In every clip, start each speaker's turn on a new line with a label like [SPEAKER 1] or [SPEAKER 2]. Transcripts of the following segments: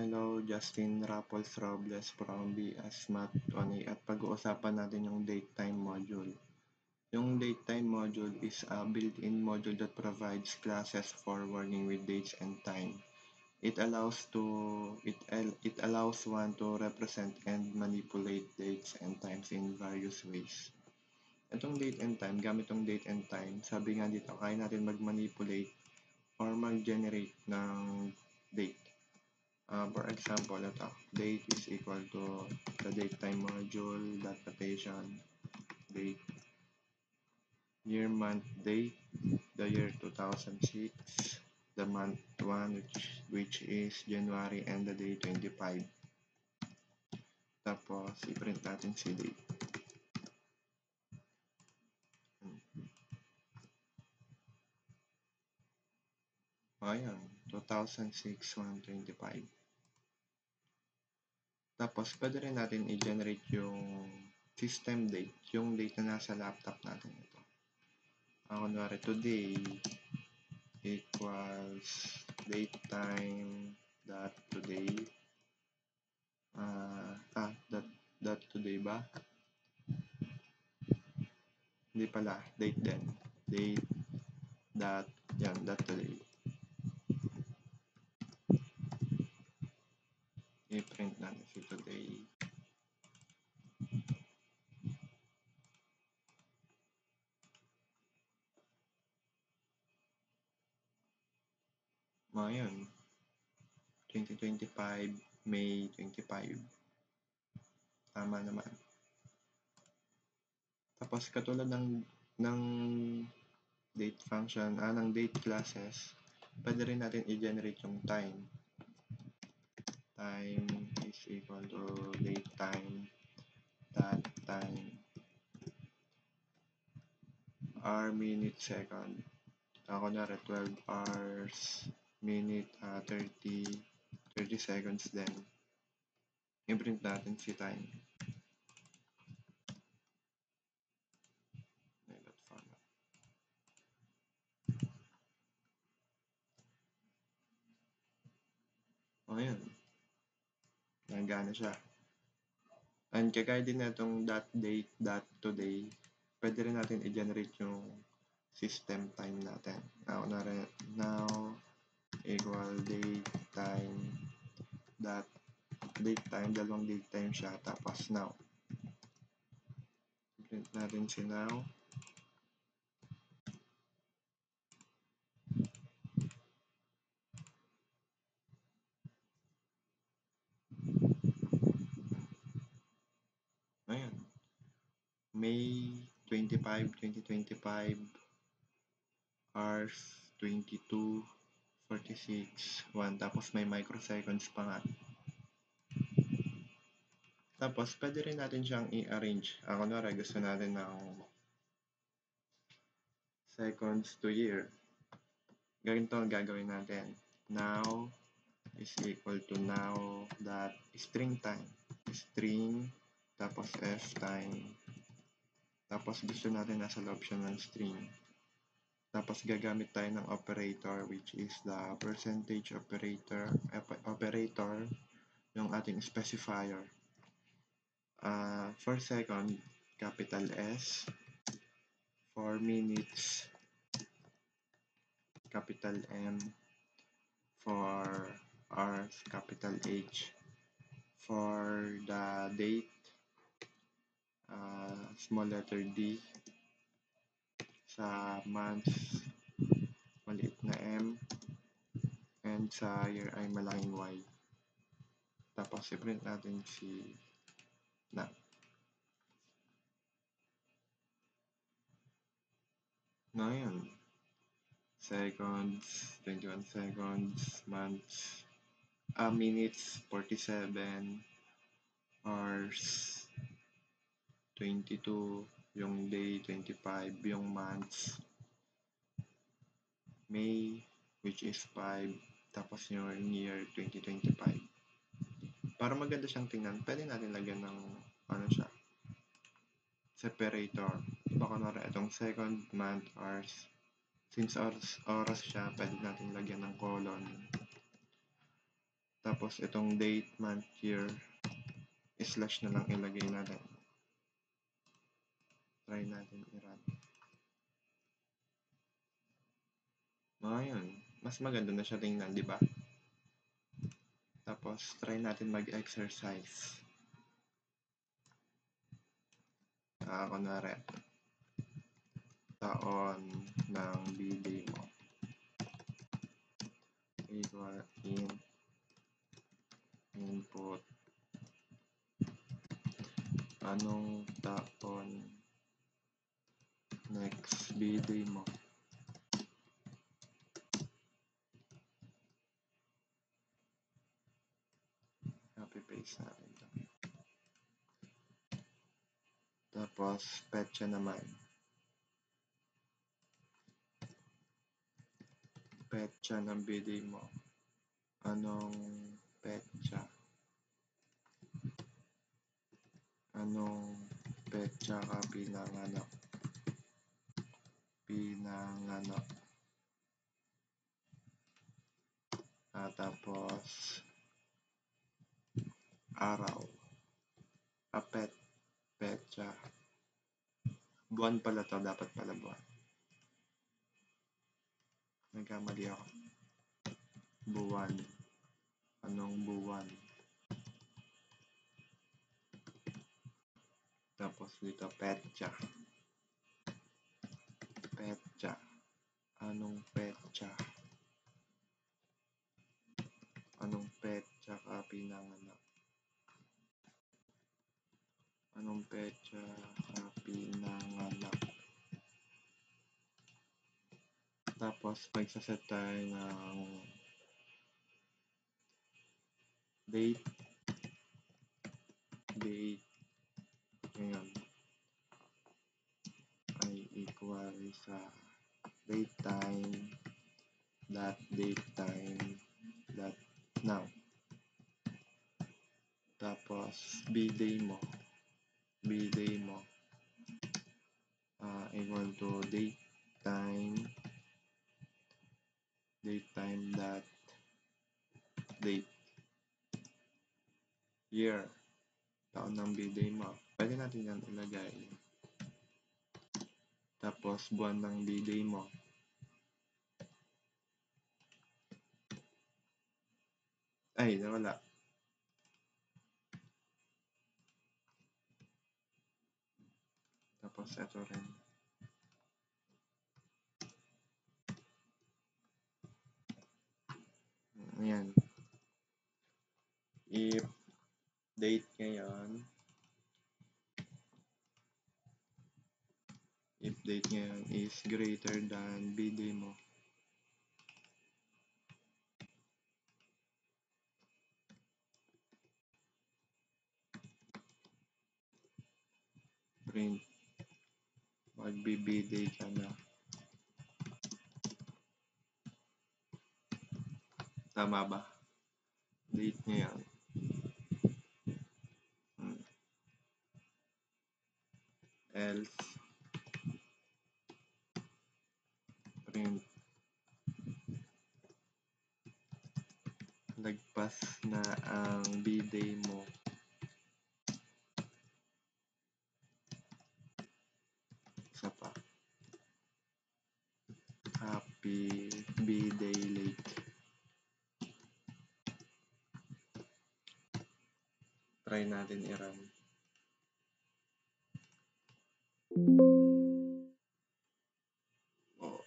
[SPEAKER 1] Hello, Justin Rapols Robles from BS Math 1A at pag-uusapan natin yung datetime module. Yung datetime module is a built-in module that provides classes for working with dates and time. It allows one to represent and manipulate dates and times in various ways. Itong date and time, gamit tong date and time, sabi nga dito, kaya natin mag-manipulate or mag-generate ng date. For example, ito, date is equal to the datetime module, dot notation, date, year, month, date, the year 2006, the month 1, which is January, and the day 25. Tapos, i-print natin si date. Ayan, 2006-125. Tapos, pwede rin natin i-generate yung system date, yung date na nasa laptop natin ito. Kunwari, today equals datetime dot today. Dot today ba? Hindi pala, date din. Date dot, yan, dot today. I-print natin si today. Ngayon, 2025, May 25. Tama naman. Tapos, katulad ng date function, ng date classes, pwede rin natin i-generate yung time. Time is equal to datetime dot time hour, minute, second. Kunwari 12 hours, minute, 30 seconds din. I-print natin si time. Ayan. Nagana siya. And kagaya din na itong .date, .today, pwede rin natin i-generate yung system time natin. Now equal date time, dalawang date time siya, tapos now. Print natin si now. Ayan. May 25, 2025, hours 22, 46, 1. Tapos may microseconds pa nga. Tapos, pwede rin natin siyang i-arrange. Kunwari, gusto natin ng seconds to year. Ganito ang gagawin natin. Now is equal to now dot string time. String, tapos f time. Tapos, gusto natin nasa loob siya ng string. Tapos, gagamit tayo ng operator, which is the percentage operator, yung ating specifier. For second, capital S. For minutes, capital M. For hours, capital H. For the date, small letter D. Sa months, maliit na M. And sa year ay malaking Y. Tapos, i-print natin si na. Ngayon, seconds, 21 seconds, months, minutes, 47, hours, 22, yung day, 25, yung months, May, which is 5, tapos yung year, 2025. Para maganda siyang tingnan, pwede natin lagyan ng, separator. Kunwari, itong second, month, hours. Since oras siya, pwede natin lagyan ng colon. Tapos itong date, month, year, slash na lang ilagay natin. Try natin i-run. Ngayon, mas maganda na siya tingnan, di ba? Tapos, try natin mag-exercise. Kunwari, taon ng BD mo equal input. Anong taon next BD mo? Copy paste natin ito. Tapos, petsa naman. Petsa ng BD mo. Anong petsa? Anong petsa ka pinanganak? Tapos, araw. Petsa. Buwan pala to, dapat pala buwan. Nagkamali ako. Buwan. Anong buwan? Tapos dito, petsa. Petsa. Anong petsa? Anong petsa ka pinanganak? Anong petsa ka pinanganak? Tapos, magsaset tayo ng date. Ngayon, ay equal sa date time dot now. Tapos, B-day mo equal to date time dot date. Year. Taon ng B-day mo. Pwede natin yan ilagay. Tapos, buwan ng B-day mo. Ay, nawala. Tapos, ito rin. Ayan. If date ngayon is greater than B-day mo, print magbi-B-day ka na. Tama ba? Date ngayon. Else, print lagpas na ang B-day mo. Isa pa. Happy B-day late. Try natin i-run. Oh.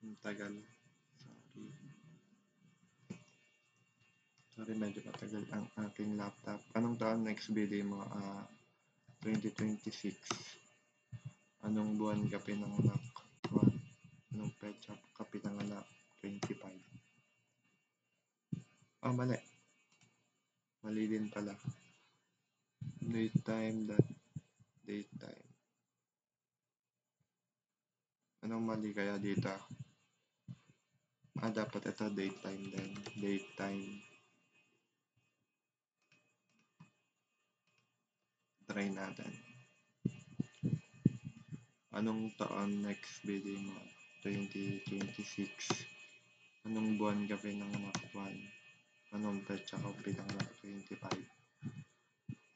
[SPEAKER 1] Ang tagal. Sorry, medyo matagal ang aking laptop. Anong taon next B-day mo? 2026. Anong buwan ka pinanganak? 1. Anong petsa ka pinanganak? 25. Mali. Mali din pala. Date time. Anong mali kaya dito? Dapat ito date time din. Date time. Try natin. Anong taon next BD mo? 2026. Anong buwan ka pinanganak? 1. Anong petsa ka pinanganak? 25.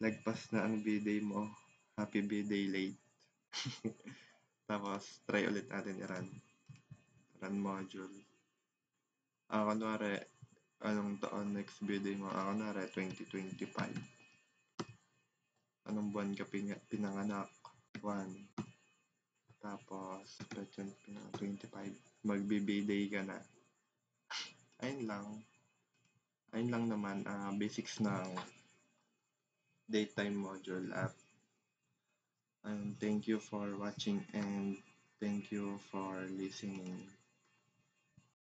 [SPEAKER 1] Lagpas na ang birthday mo. Happy birthday late. Tapos, try ulit natin i-run. Run module. Kunwari, anong taon next birthday mo? Kunwari, 2025. Anong buwan ka pinanganak? 1. Tapos, petsa pinanganak 25. Magbi-birthday ka na. Ayun lang. Ayun lang naman, basics ng date time module app. And thank you for watching and thank you for listening.